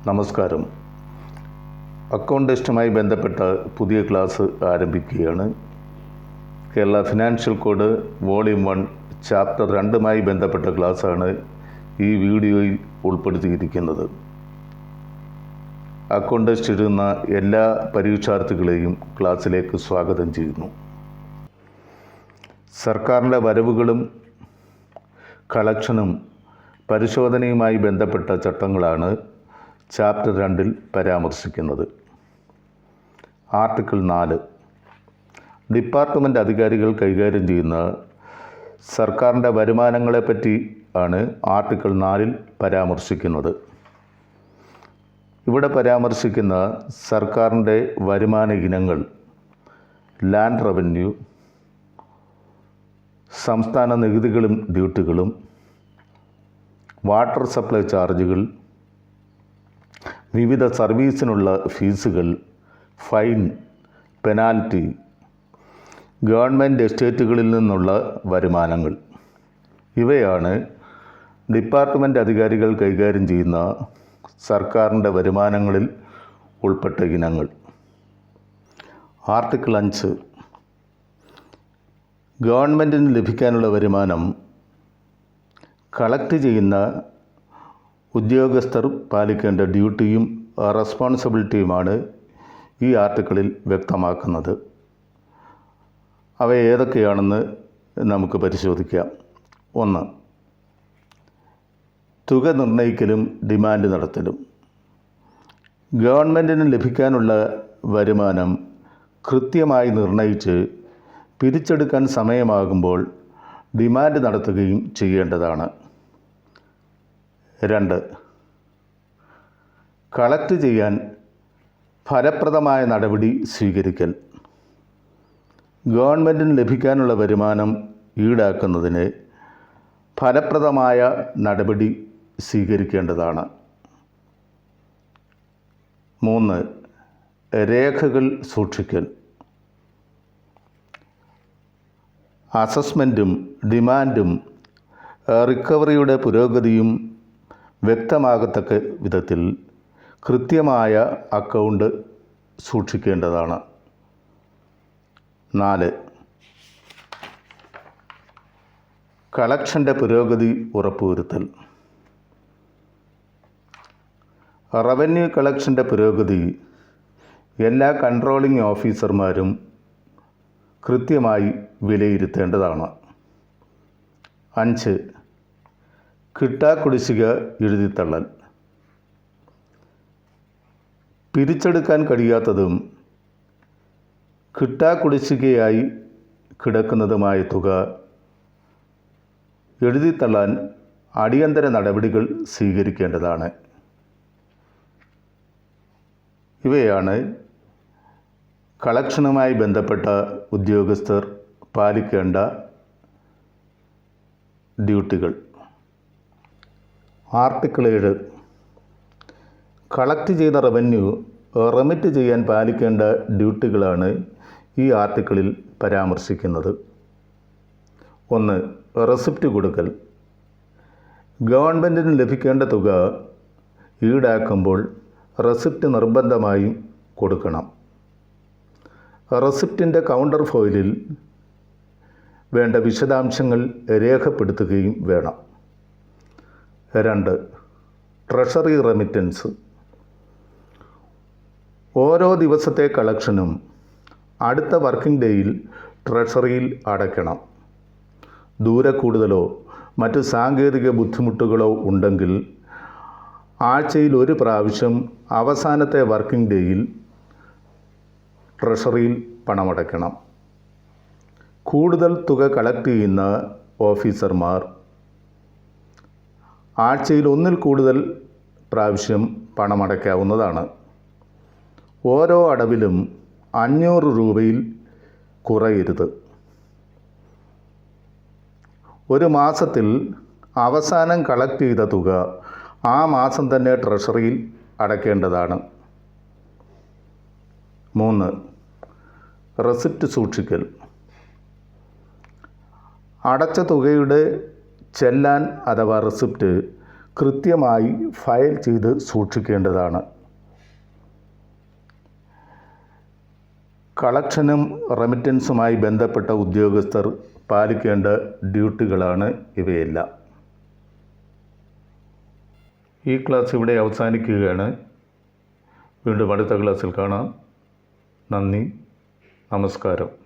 നമസ്കാരം. അക്കൗണ്ട് ടെസ്റ്റുമായി ബന്ധപ്പെട്ട പുതിയ ക്ലാസ് ആരംഭിക്കുകയാണ്. Kerala financial code volume 1 chapter 2മായി ബന്ധപ്പെട്ട ക്ലാസ്സാണ് ഈ വീഡിയോയിൽ ഉൾപ്പെടുത്തിയിരിക്കുന്നത്. അക്കൗണ്ട് ടെസ്റ്റ് എഴുതുന്ന എല്ലാ പരീക്ഷാർത്ഥികളെയും ക്ലാസ്സിലേക്ക് സ്വാഗതം ചെയ്യുന്നു. സർക്കാരിൻ്റെ വരവുകളും കളക്ഷനും പരിശോധനയുമായി ബന്ധപ്പെട്ട ചട്ടങ്ങളാണ് ചാപ്റ്റർ 2-ൽ പരാമർശിക്കുന്നത്. ആർട്ടിക്കിൾ 4 ഡിപ്പാർട്ട്മെൻറ്റ് അധികാരികൾ കൈകാര്യം ചെയ്യുന്ന സർക്കാരിൻ്റെ വരുമാനങ്ങളെപ്പറ്റി ആണ് ആർട്ടിക്കിൾ 4-ൽ പരാമർശിക്കുന്നത്. ഇവിടെ പരാമർശിക്കുന്ന സർക്കാരിൻ്റെ വരുമാന ഇനങ്ങൾ ലാൻഡ് റവന്യൂ, സംസ്ഥാന നികുതികളും ഡ്യൂട്ടികളും, വാട്ടർ സപ്ലൈ ചാർജുകൾ, വിവിധ സർവീസിനുള്ള ഫീസുകൾ, ഫൈൻ, പെനാൽറ്റി, ഗവൺമെൻറ് എസ്റ്റേറ്റുകളിൽ നിന്നുള്ള വരുമാനങ്ങൾ, ഇവയാണ് ഡിപ്പാർട്ട്മെൻറ്റ് അധികാരികൾ കൈകാര്യം ചെയ്യുന്ന സർക്കാരിൻ്റെ വരുമാനങ്ങളിൽ ഉൾപ്പെട്ട ഇനങ്ങൾ. ആർട്ടിക്കിൾ 5 ഗവൺമെൻറ്റിന് ലഭിക്കാനുള്ള വരുമാനം കളക്ട് ചെയ്യുന്ന ഉദ്യോഗസ്ഥർ പാലിക്കേണ്ട ഡ്യൂട്ടിയും റെസ്പോൺസിബിലിറ്റിയുമാണ് ഈ ആർട്ടിക്കിളിൽ വ്യക്തമാക്കുന്നത്. അവ ഏതൊക്കെയാണെന്ന് നമുക്ക് പരിശോധിക്കാം. 1. തുക നിർണ്ണയിക്കലും ഡിമാൻഡ് നടത്തലും. ഗവൺമെൻറ്റിന് ലഭിക്കാനുള്ള വരുമാനം കൃത്യമായി നിർണ്ണയിച്ച് പിരിച്ചെടുക്കാൻ സമയമാകുമ്പോൾ ഡിമാൻഡ് നടത്തുകയും ചെയ്യേണ്ടതാണ്. 2. കളക്ട് ചെയ്യാൻ ഫലപ്രദമായ നടപടി സ്വീകരിക്കൽ. ഗവൺമെൻറ്റിന് ലഭിക്കാനുള്ള വരുമാനം ഈടാക്കുന്നതിന് ഫലപ്രദമായ നടപടി സ്വീകരിക്കേണ്ടതാണ്. 3. രേഖകൾ സൂക്ഷിക്കൽ. അസസ്മെൻറ്റും ഡിമാൻഡും റിക്കവറിയുടെ പുരോഗതിയും വ്യക്തമാകത്തക്ക വിധത്തിൽ കൃത്യമായ അക്കൗണ്ട് സൂക്ഷിക്കേണ്ടതാണ്. 4. കളക്ഷൻ്റെ പുരോഗതി ഉറപ്പുവരുത്തൽ. റവന്യൂ കളക്ഷൻ്റെ പുരോഗതി എല്ലാ കൺട്രോളിംഗ് ഓഫീസർമാരും കൃത്യമായി വിലയിരുത്തേണ്ടതാണ്. 5. കിട്ടാക്കുടിശ്ശിക എഴുതിത്തള്ളൽ. പിരിച്ചെടുക്കാൻ കഴിയാത്തതും കിട്ടാക്കുടിശ്ശികയായി കിടക്കുന്നതുമായ തുക എഴുതിത്തള്ളാൻ അടിയന്തര നടപടികൾ സ്വീകരിക്കേണ്ടതാണ്. ഇവയാണ് കളക്ഷനുമായി ബന്ധപ്പെട്ട ഉദ്യോഗസ്ഥർ പാലിക്കേണ്ട ഡ്യൂട്ടികൾ. ആർട്ടിക്കിൾ 7 കളക്ട് ചെയ്ത റവന്യൂ റെമിറ്റ് ചെയ്യാൻ പാലിക്കേണ്ട ഡ്യൂട്ടികളാണ് ഈ ആർട്ടിക്കിളിൽ പരാമർശിക്കുന്നത്. 1. റെസിപ്റ്റ് കൊടുക്കൽ. ഗവൺമെൻറ്റിന് ലഭിക്കേണ്ട തുക ഈടാക്കുമ്പോൾ റെസിപ്റ്റ് നിർബന്ധമായും കൊടുക്കണം. റെസിപ്റ്റിൻ്റെ കൗണ്ടർ ഫോയിലിൽ വേണ്ട വിശദാംശങ്ങൾ രേഖപ്പെടുത്തുകയും വേണം. 2. Treasury remittance. ഓരോ ദിവസത്തെ കളക്ഷനും അടുത്ത വർക്കിംഗ് ഡേയിൽ ട്രഷറിയിൽ അടയ്ക്കണം. ദൂരക്കൂടുതലോ മറ്റ് സാങ്കേതിക ബുദ്ധിമുട്ടുകളോ ഉണ്ടെങ്കിൽ ആഴ്ചയിൽ ഒരു പ്രാവശ്യം അവസാനത്തെ വർക്കിംഗ് ഡേയിൽ ട്രഷറിയിൽ പണമടയ്ക്കണം. കൂടുതൽ തുക കളക്ട് ചെയ്യുന്ന ഓഫീസർമാർ ആഴ്ചയിൽ ഒന്നിൽ കൂടുതൽ പ്രാവശ്യം പണമടയ്ക്കാവുന്നതാണ്. ഓരോ അടവിലും 500 രൂപയിൽ കുറയരുത്. ഒരു മാസത്തിൽ അവസാനം കളക്ട് ചെയ്ത തുക ആ മാസം തന്നെ ട്രഷറിയിൽ അടയ്ക്കേണ്ടതാണ്. 3. റെസിപ്റ്റ് സൂക്ഷിക്കൽ. അടച്ച തുകയുടെ ചെല്ലാൻ അഥവാ റെസിപ്റ്റ് കൃത്യമായി ഫയൽ ചെയ്ത് സൂക്ഷിക്കേണ്ടതാണ്. കളക്ഷനും റെമിറ്റൻസുമായി ബന്ധപ്പെട്ട ഉദ്യോഗസ്ഥർ പാലിക്കേണ്ട ഡ്യൂട്ടികളാണ് ഇവയെല്ലാം. ഈ ക്ലാസ് ഇവിടെ അവസാനിക്കുകയാണ്. വീണ്ടും അടുത്ത ക്ലാസ്സിൽ കാണാം. നന്ദി, നമസ്കാരം.